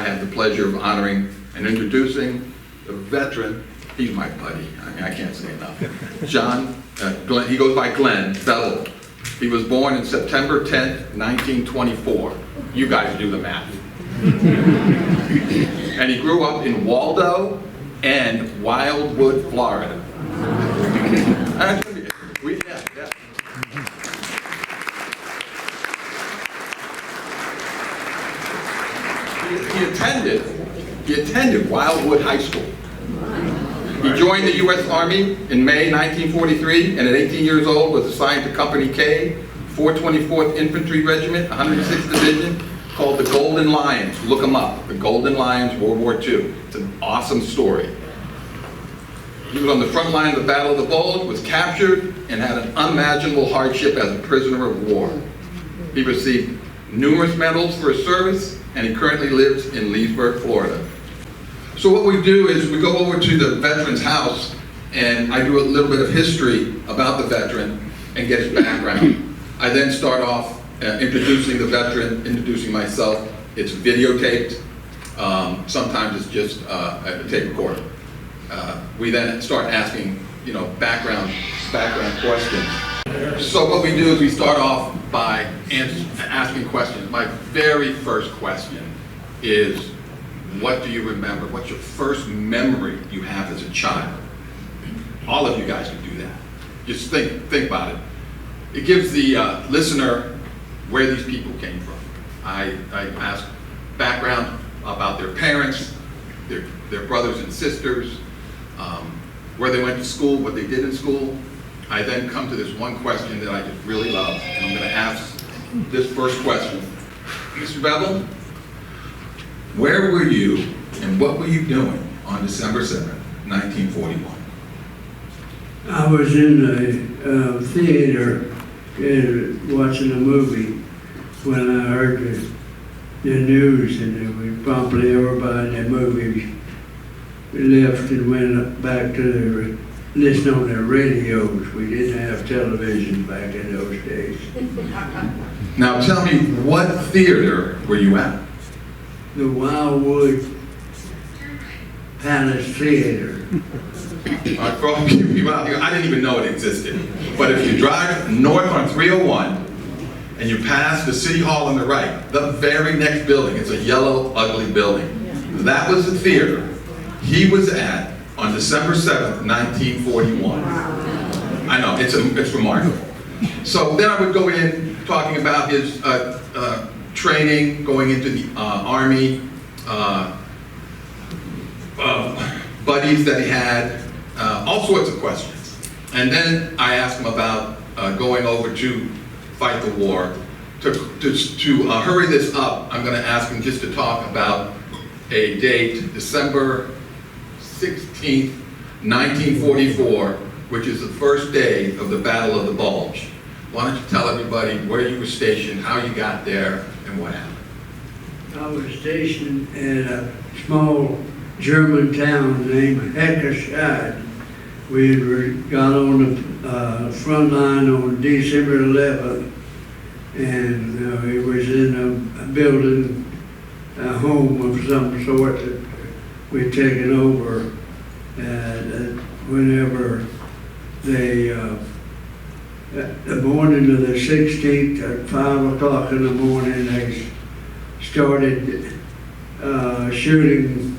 I have the pleasure of honoring and introducing the veteran. He's my buddy. I mean, I can't say enough. Glenn, he goes by Glenn Beville. He was born in September 10th, 1924. You guys do the math. And he grew up in Waldo and Wildwood, Florida. He attended Wildwood High School. He joined the U.S. Army in May 1943, and at 18 years old was assigned to Company K, 424th Infantry Regiment, 106th Division, called the Golden Lions. Look them up, the Golden Lions, World War II. It's an awesome story. He was on the front line of the Battle of the Bulge, was captured, and had an unimaginable hardship as a prisoner of war. He received numerous medals for his service, and he currently lives in Leesburg, Florida. So what we do is we go over to the veteran's house, and I do a little bit of history about the veteran and get his background. I then start off introducing the veteran, introducing myself. It's videotaped. Sometimes it's just a tape recorder. We then start asking, background questions. So what we do is we start off by asking questions. My very first question is, what do you remember? What's your first memory you have as a child? All of you guys can do that. Just think about it. It gives the listener where these people came from. I ask background about their parents, their brothers and sisters, where they went to school, what they did in school. I then come to this one question that I just really love, and I'm going to ask this first question. Mr. Beville, where were you and what were you doing on December 7th, 1941? I was in the theater watching a movie when I heard the news, and we promptly everybody in the movie left and went back to listen on their radios. We didn't have television back in those days. Now tell me, what theater were you at? The Wildwood Palace Theater. For all you people out here, I didn't even know it existed. But if you drive north on 301 and you pass the City Hall on the right, the very next building, it's a yellow, ugly building. That was the theater he was at on December 7th, 1941. I know, it's remarkable. So then I would go in talking about his training, going into the Army, buddies that he had, all sorts of questions. And then I asked him about going over to fight the war. To hurry this up, I'm going to ask him just to talk about a date, December 16th, 1944, which is the first day of the Battle of the Bulge. Why don't you tell everybody where you were stationed, how you got there, and what happened? I was stationed at a small German town named Heckerscheid. We had got on the front line on December 11th, and it was in a building, a home of some sort that we'd taken over. And whenever they, the morning of the 16th at 5 o'clock in the morning, they started shooting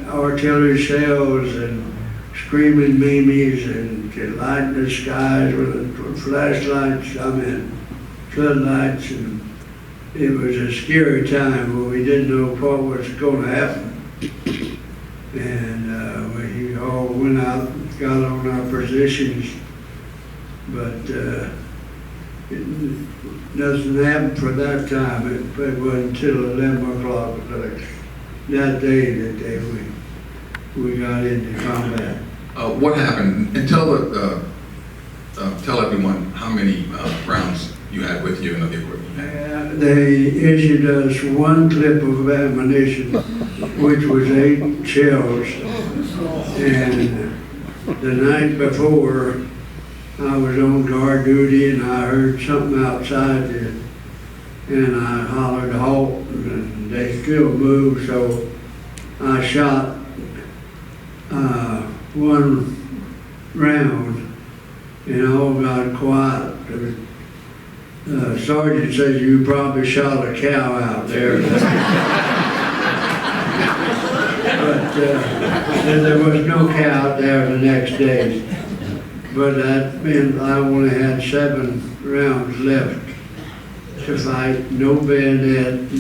artillery shells and screaming memes and lighting the skies with flashlights, floodlights, and it was a scary time where we didn't know what was going to happen. And we all went out and got on our positions, but nothing happened for that time. It wasn't until 11 o'clock that day we got into combat. What happened? And tell everyone how many rounds you had with you and the equipment. They issued us one clip of ammunition, which was 8 shells. And the night before, I was on guard duty, and I heard something outside and I hollered halt, and they still moved, so I shot one round, and all got quiet. The sergeant says, "You probably shot a cow out there." But there was no cow out there the next day. But that meant I only had 7 rounds left to fight. No bayonet,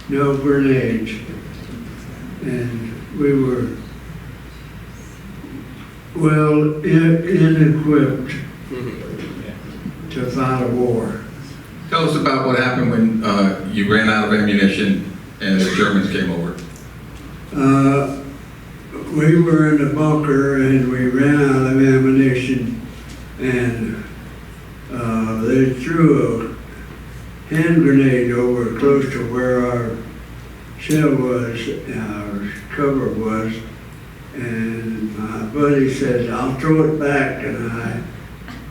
no grenades. And we were well inequipped to fight a war. Tell us about what happened when you ran out of ammunition and the Germans came over. We were in the bunker and we ran out of ammunition, and they threw a hand grenade over close to where our shell was, our cover was, and my buddy said, "I'll throw it back," and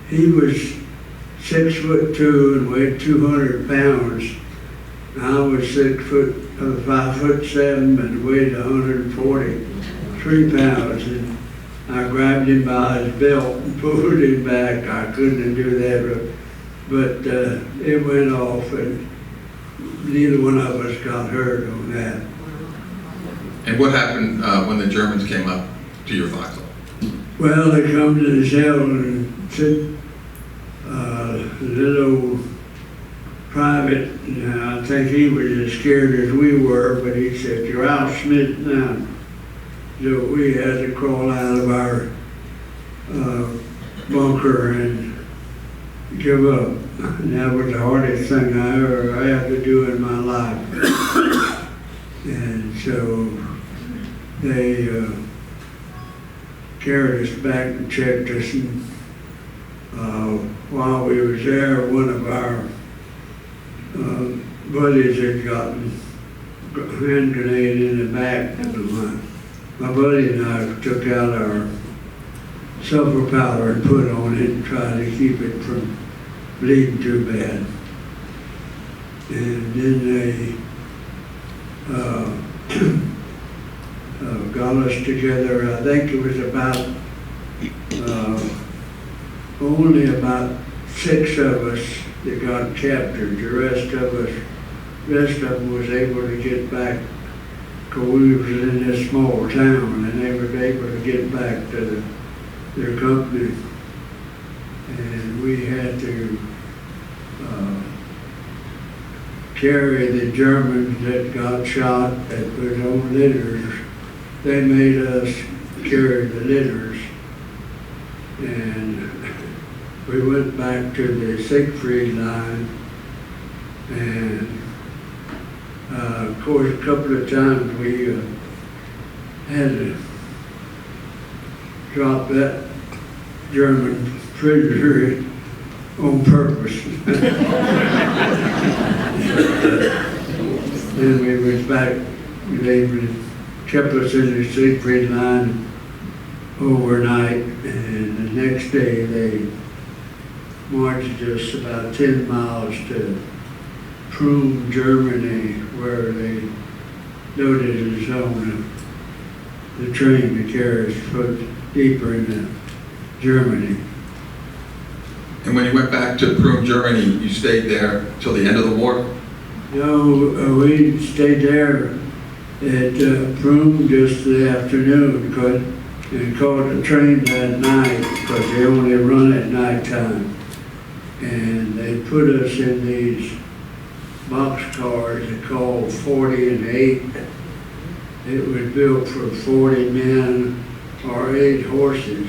he was 6'2" and weighed 200 pounds. I was 5'7" and weighed 143 pounds, and I grabbed him by his belt and pulled him back. I couldn't do that, but it went off, and neither one of us got hurt on that. And what happened when the Germans came up to your foxhole? Well, they come to the cell and said, the little private, I think he was as scared as we were, but he said, "You're out, Smith, now." So we had to crawl out of our bunker and give up. And that was the hardest thing I ever had to do in my life. And so they carried us back and checked us, and while we was there, one of our buddies had gotten a hand grenade in the back. My buddy and I took out our sulfur powder and put on it and tried to keep it from bleeding too bad. And then they got us together. I think it was about only about 6 of us that got captured. The rest of them was able to get back, because we was in this small town, and they were able to get back to their company. And we had to carry the Germans that got shot that was on litters. They made us carry the litters. And we went back to the Siegfried line, and of course a couple of times we had to drop that German prisoner on purpose. Then we was back, they kept us in the Siegfried line overnight, and the next day they marched us about 10 miles to Prüm, Germany, where they loaded us on the train to carry us foot deeper into Germany. And when you went back to Prüm, Germany, you stayed there till the end of the war? No, we stayed there at Prüm just the afternoon, and caught the train that night, because they only run at nighttime. And they put us in these boxcars they called 40 and 8. It was built for 40 men or 8 horses.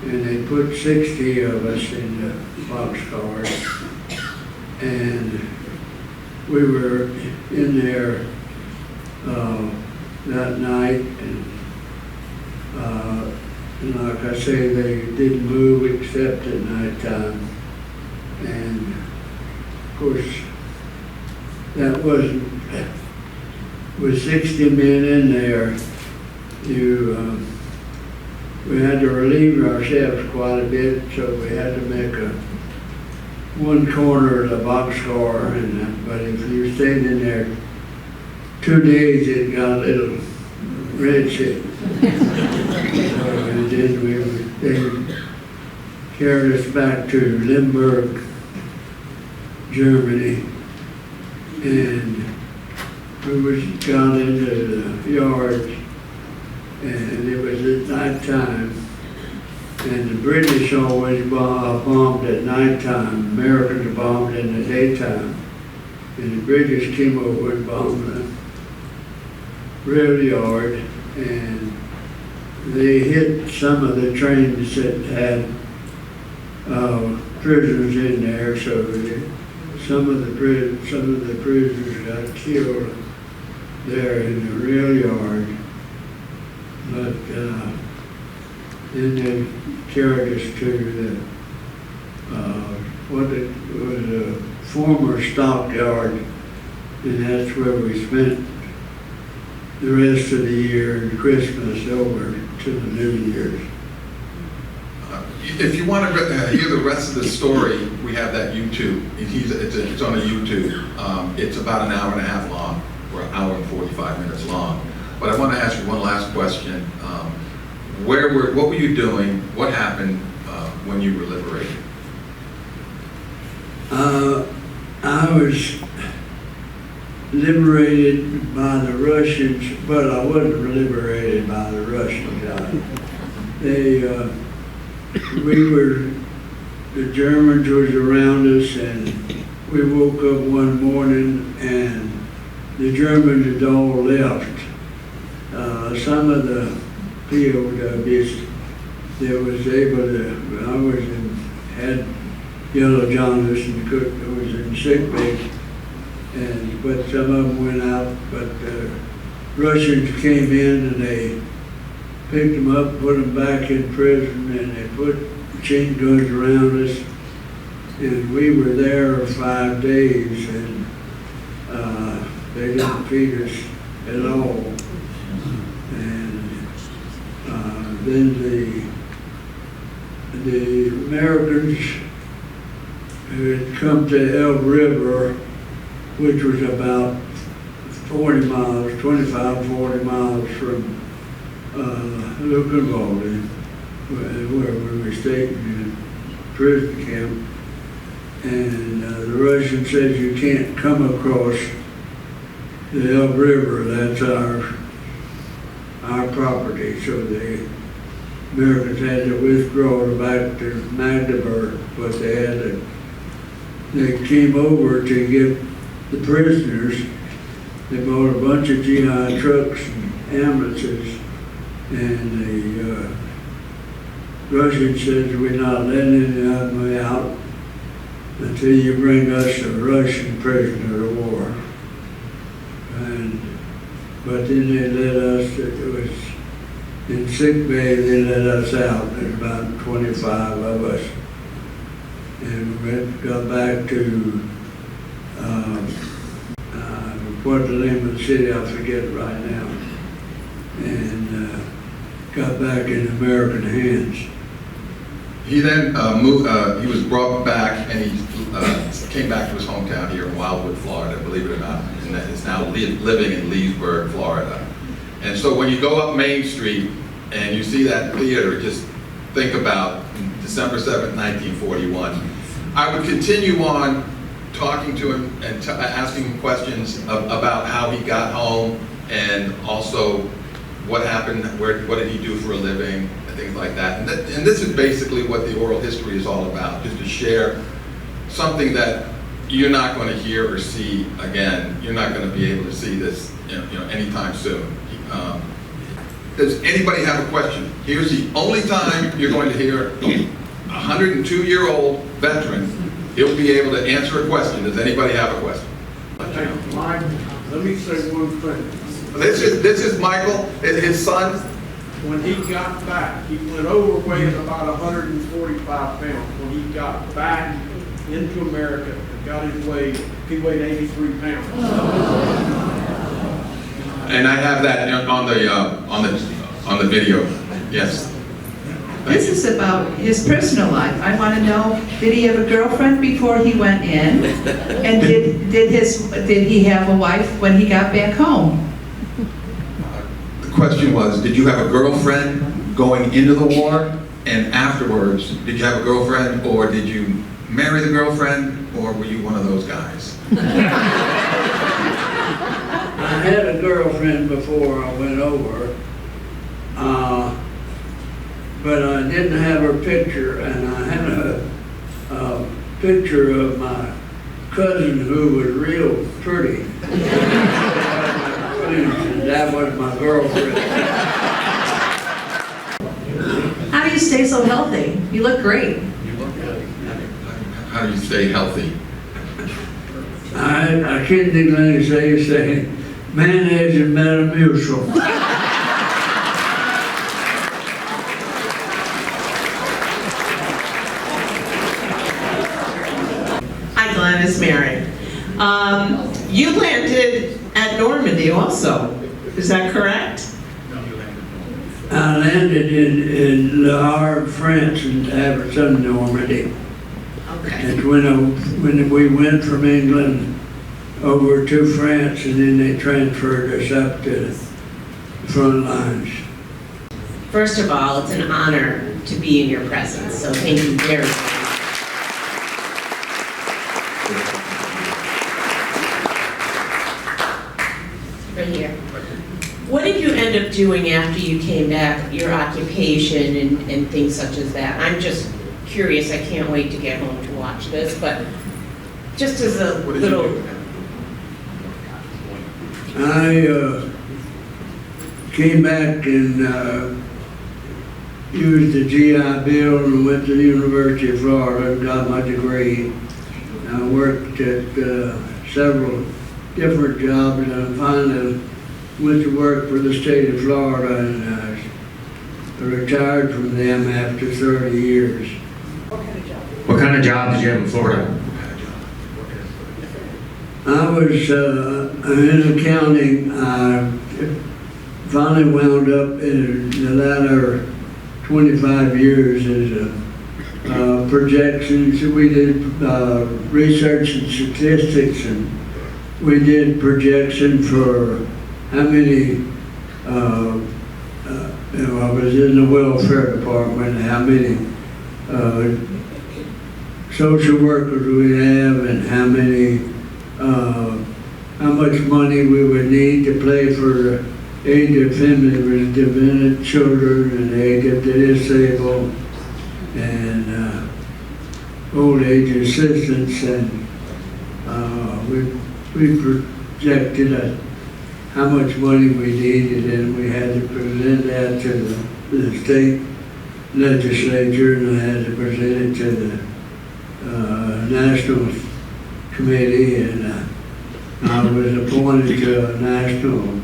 And they put 60 of us in the boxcars. And we were in there that night, and like I say, they didn't move except at nighttime. And of course, that wasn't, with 60 men in there, we had to relieve ourselves quite a bit, so we had to make one corner of the boxcar, but if you stayed in there 2 days, it got a little red shit. And then they carried us back to Limburg, Germany, and we got into the yard, and it was at night time. And the British always bombed at nighttime. Americans bombed in the daytime. And the British came over and bombed the rail yard, and they hit some of the trains that had prisoners in there. So some of the prisoners got killed there in the rail yard. But then they carried us to what it was a former stockyard, and that's where we spent the rest of the year and Christmas over to the New Year's. If you want to hear the rest of the story, we have that YouTube. It's on a YouTube. It's about an hour and a half long, or an hour and 45 minutes long. But I want to ask you one last question. What were you doing? What happened when you were liberated? I was liberated by the Russians, but I wasn't liberated by the Russians. The Germans was around us, and we woke up one morning and the Germans had all left. Some of the POWs that was able to, had yellow jaundice and was in sick bay, but some of them went out. But the Russians came in and they picked them up, put them back in prison, and they put machine guns around us. And we were there 5 days, and they didn't feed us at all. And then the Americans who had come to Elbe River, which was about 40 miles, 25, 40 miles from Luckenwalde, where we were staying in a prison camp. And the Russian says you can't come across the Elbe River, that's our property. So the Americans had to withdraw back to Magdeburg, but they came over to get the prisoners. They bought a bunch of GI trucks and ambulances, and the Russians said we're not letting any of them out until you bring us a Russian prisoner of war. But then they let us, it was in sick bay, they let us out. There's about 25 of us. And we got back to, what the name of the city, I forget right now. And got back in American hands. He then he was brought back, and he came back to his hometown here in Wildwood, Florida, believe it or not, and is now living in Leesburg, Florida. And so when you go up Main Street and you see that theater, just think about December 7th, 1941. I would continue on talking to him and asking him questions about how he got home, and also what happened, what did he do for a living, and things like that. And this is basically what the oral history is all about, just to share something that you're not going to hear or see again. You're not going to be able to see this anytime soon. Does anybody have a question? Here's the only time you're going to hear a 102-year-old veteran. He'll be able to answer a question. Does anybody have a question? Mike, let me say one thing. This is Michael, his son. When he got back, he went over weighing about 145 pounds. When he got back into America and got his weight, he weighed 83 pounds. And I have that on the video. Yes. This is about his personal life. I want to know, did he have a girlfriend before he went in? And did he have a wife when he got back home? The question was, did you have a girlfriend going into the war? And afterwards, did you have a girlfriend, or did you marry the girlfriend, or were you one of those guys? I had a girlfriend before I went over, but I didn't have her picture, and I had a picture of my cousin who was real pretty. That was my girlfriend. How do you stay so healthy? You look great. How do you stay healthy? I can't think of anything to say, mayonnaise and Metamucil. Hi, Glenn, it's Mary. You landed at Normandy also, is that correct? I landed in Le Havre, France, and Everton, Normandy. Okay. That's when we went from England over to France, and then they transferred us up to the front lines. First of all, it's an honor to be in your presence, so thank you very much. Right here. What did you end up doing after you came back, your occupation and things such as that? I'm just curious, I can't wait to get home to watch this, but just as a What did you little... do? I came back and used the GI Bill and went to the University of Florida and got my degree. I worked at several different jobs, and I finally went to work for the state of Florida, and retired from them after 30 years. What kind of job did you have in Florida? I was in accounting. I finally wound up in the latter 25 years as a projections. We did research and statistics, and we did projection for how many, I was in the welfare department, how many social workers we have, and how many, how much money we would need to pay for aid to family with dependent children and aid to the disabled and old age assistance, and we projected how much money we needed, and we had to present that to the state legislature, and I had to present it to the national committee, and I was appointed to a national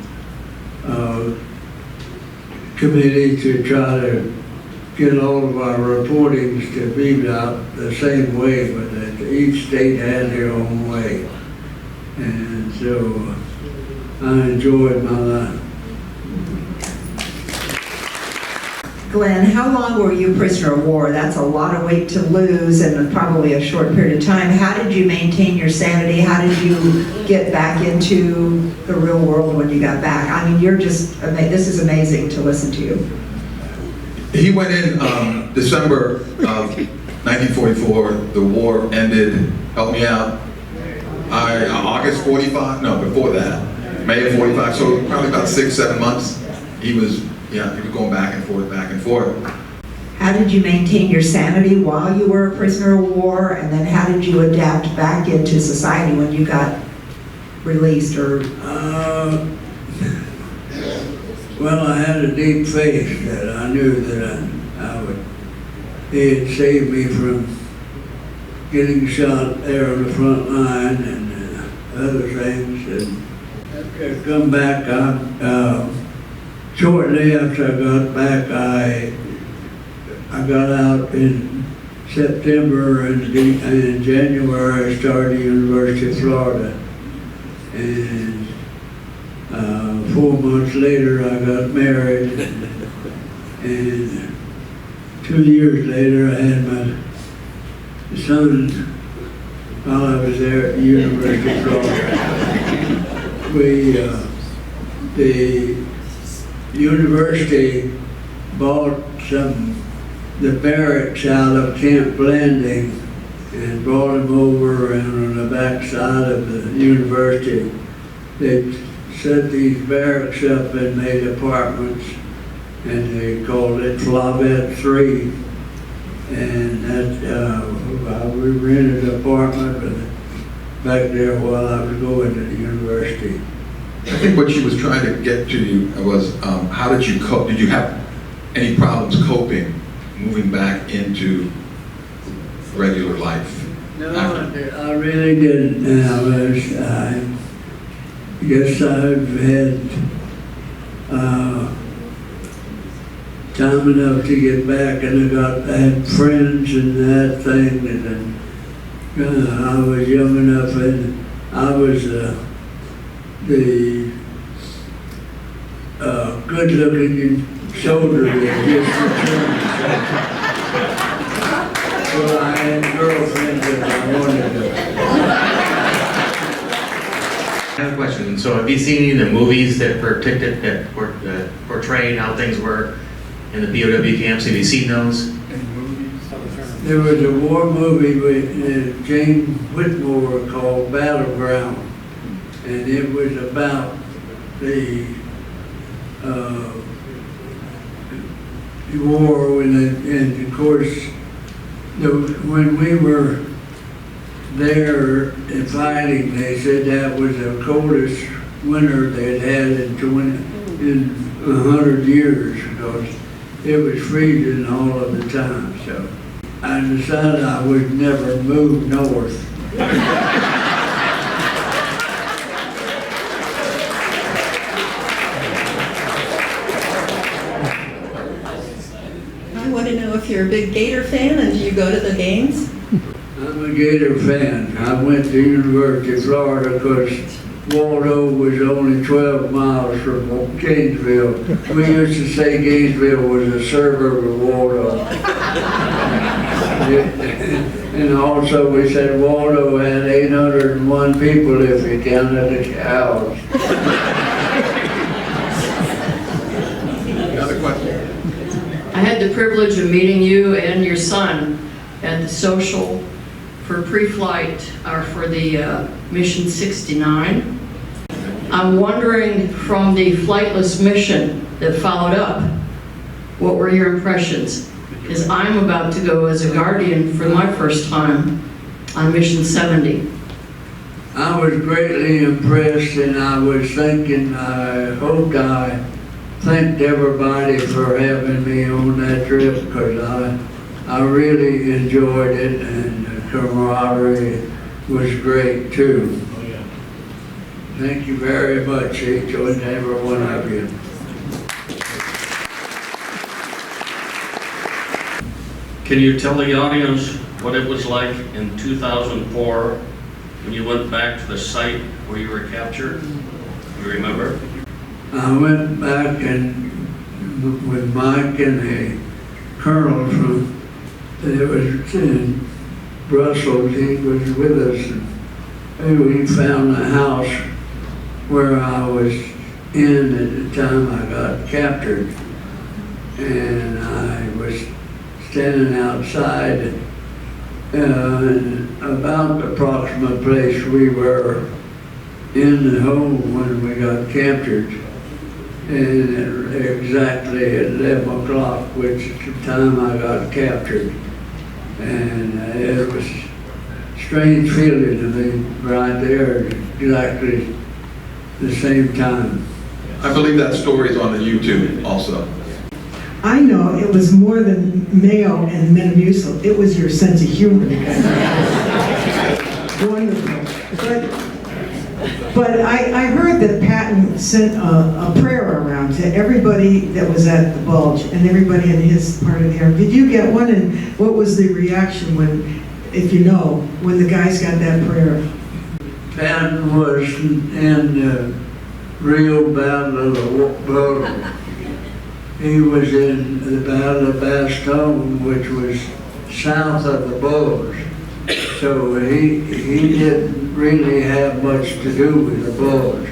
committee to try to get all of our reportings to be about the same way, but that each state had their own way. And so I enjoyed my life. Glenn, how long were you prisoner of war? That's a lot of weight to lose in probably a short period of time. How did you maintain your sanity? How did you get back into the real world when you got back? I mean, you're just, this is amazing to listen to you. He went in December of 1944. The war ended. Help me out. August 45? No, before that. May of 45. So probably about 6-7 months. He was going back and forth, back and forth. How did you maintain your sanity while you were a prisoner of war? And then how did you adapt back into society when you got released? Or Well, I had a deep faith that I knew that he had saved me from getting shot there on the front line and other things. And after I come back, shortly after I got back, I got out in September, and in January I started the University of Florida. And 4 months later I got married, and 2 years later, I had my son while I was there at the University of Florida. The university bought the barracks out of Camp Blanding and brought them over, and on the back side of the university, they set these barracks up and made apartments, and they called it Flavette 3. And that, we rented an apartment back there while I was going to the university. I think what she was trying to get to you was, how did you cope? Did you have any problems coping, moving back into regular life? No, I really didn't. I guess I've had time enough to get back, and I had friends and that thing, and I was young enough, and I was the good-looking soldier that just returned. So I had girlfriends that I wanted to. I have a question. So have you seen any of the movies that portrayed how things were in the POW camps? Have you seen those? There was a war movie with James Whitmore called Battleground, and it was about the war, and of course, when we were there and fighting, they said that was the coldest winter they'd had in 100 years, because it was freezing all of the time. So I decided I would never move north. I want to know if you're a big Gator fan and do you go to the games? I'm a Gator fan. I went to University of Florida because Waldo was only 12 miles from Gainesville. We used to say Gainesville was a suburb of Waldo. And also we said Waldo had 801 people if you counted the cows. Another question? I had the privilege of meeting you and your son at the social for pre-flight, or for the Mission 69. I'm wondering, from the flightless mission that followed up, what were your impressions? Because I'm about to go as a guardian for my first time on Mission 70. I was greatly impressed, and I was thinking, I hoped I thanked everybody for having me on that trip, because I really enjoyed it, and the camaraderie was great too. Thank you very much, each and every one of you. Can you tell the audience what it was like in 2004 when you went back to the site where you were captured? You remember? I went back and with Mike and the colonel it was in Brussels, he was with us, and we found the house where I was in at the time I got captured, and I was standing outside and about the approximate place we were in the home when we got captured, and exactly at 11 o'clock, which is the time I got captured. And it was a strange feeling to me right there at exactly the same time. I believe that story is on the YouTube also. I know it was more than Mayo and Metamucil. It was your sense of humor. Wonderful. But I heard that Patton sent a prayer around to everybody that was at the Bulge and everybody in his part of the air. Did you get one? And what was the reaction when, if you know, when the guys got that prayer? Patton was in the real battle of the Bulge. he was in the Battle of Bastogne, which was south of the Bulge. So he didn't really have much to do with the Bulge.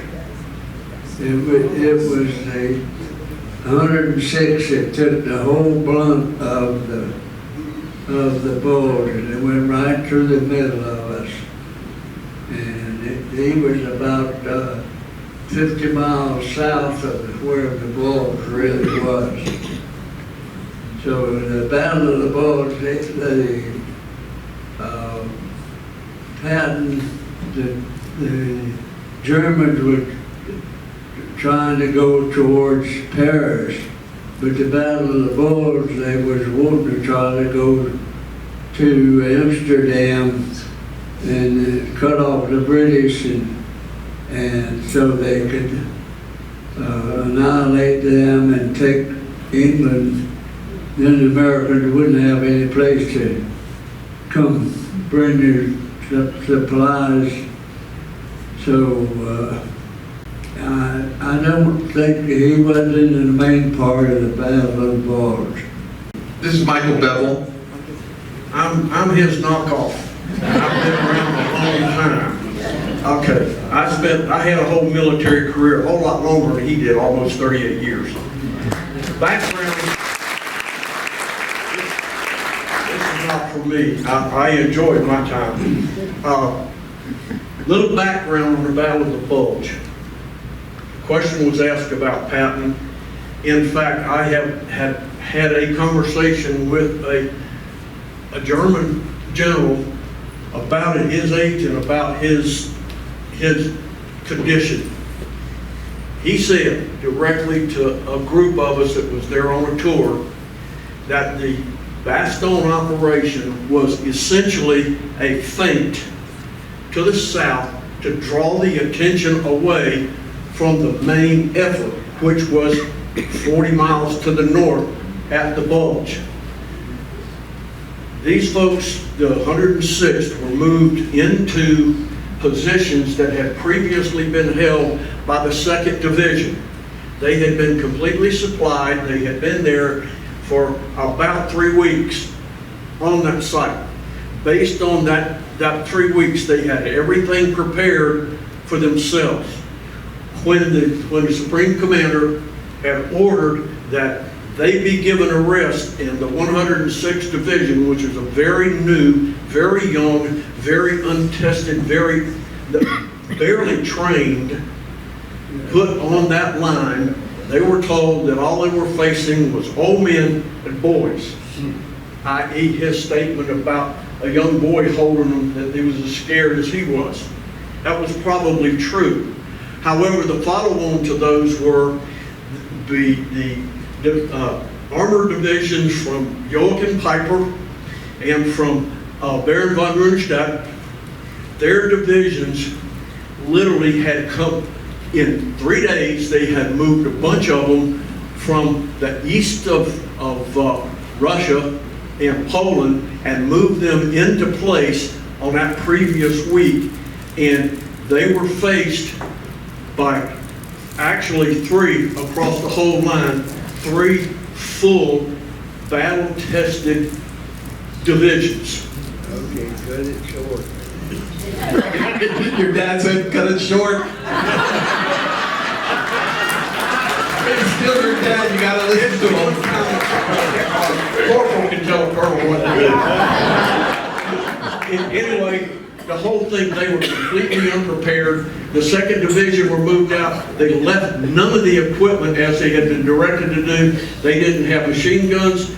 It was the 106 that took the whole blunt of the Bulge, and it went right through the middle of us. And he was about 50 miles south of where the Bulge really was. So the Battle of the Bulge, the Germans were trying to go towards Paris, but the Battle of the Bulge, they was wanting to try to go to Amsterdam and cut off the British, and so they could annihilate them and take England. Then the Americans wouldn't have any place to come bring their supplies. So I don't think he wasn't in the main part of the Battle of the Bulge. This is Michael Beville. I'm his knockoff. I've been around a long time. Okay, I had a whole military career, a whole lot longer than he did, almost 38 years. Background, this is not for me. I enjoyed my time. Little background on the Battle of the Bulge. Question was asked about Patton. In fact, I have had a conversation with a German general about his age and about his condition. He said directly to a group of us that was there on a tour that the Bastogne operation was essentially a feint to the south to draw the attention away from the main effort, which was 40 miles to the north at the Bulge. These folks, the 106th, were moved into positions that had previously been held by the 2nd Division. They had been completely supplied. They had been there for about 3 weeks on that site. Based on that 3 weeks, they had everything prepared for themselves. When the Supreme Commander had ordered that they be given a rest in the 106th Division, which is a very new, very young, very untested, very barely trained, put on that line, they were told that all they were facing was old men and boys. I.e. his statement about a young boy holding him, that he was as scared as he was. That was probably true. However, the follow-on to those were the armored divisions from Joachim Piper and from Baron von Rundstedt. Their divisions literally had come in 3 days. They had moved a bunch of them from the east of Russia and Poland and moved them into place on that previous week. And they were faced by actually 3 across the whole line, 3 full battle-tested divisions. Okay, cut it short. Your dad said cut it short. It's still your dad, you gotta listen to him. Corporal can tell a colonel what to do. Anyway, the whole thing, they were completely unprepared. The 2nd Division were moved out. They left none of the equipment as they had been directed to do. They didn't have machine guns,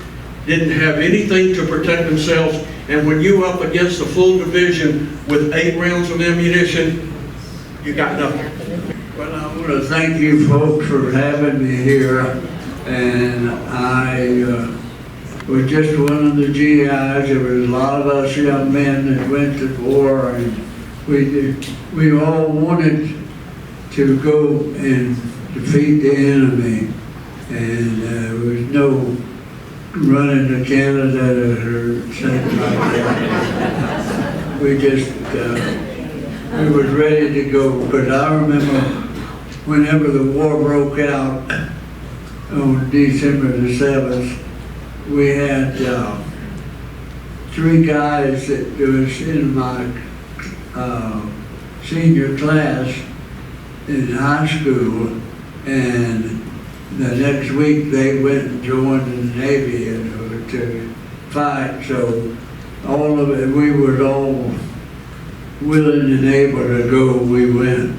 didn't have anything to protect themselves. And when you up against a full division with 8 rounds of ammunition, you got nothing. Well, I want to thank you folks for having me here. And I was just one of the GIs. There was a lot of us young men that went to war, and we all wanted to go and defeat the enemy. And there was no running to Canada or something like that. We just, we was ready to go. Because I remember whenever the war broke out, on December the 7th, we had 3 guys that was in my senior class in high school, and the next week they went and joined the Navy and to fight. So all of it, we were all willing and able to go. We went.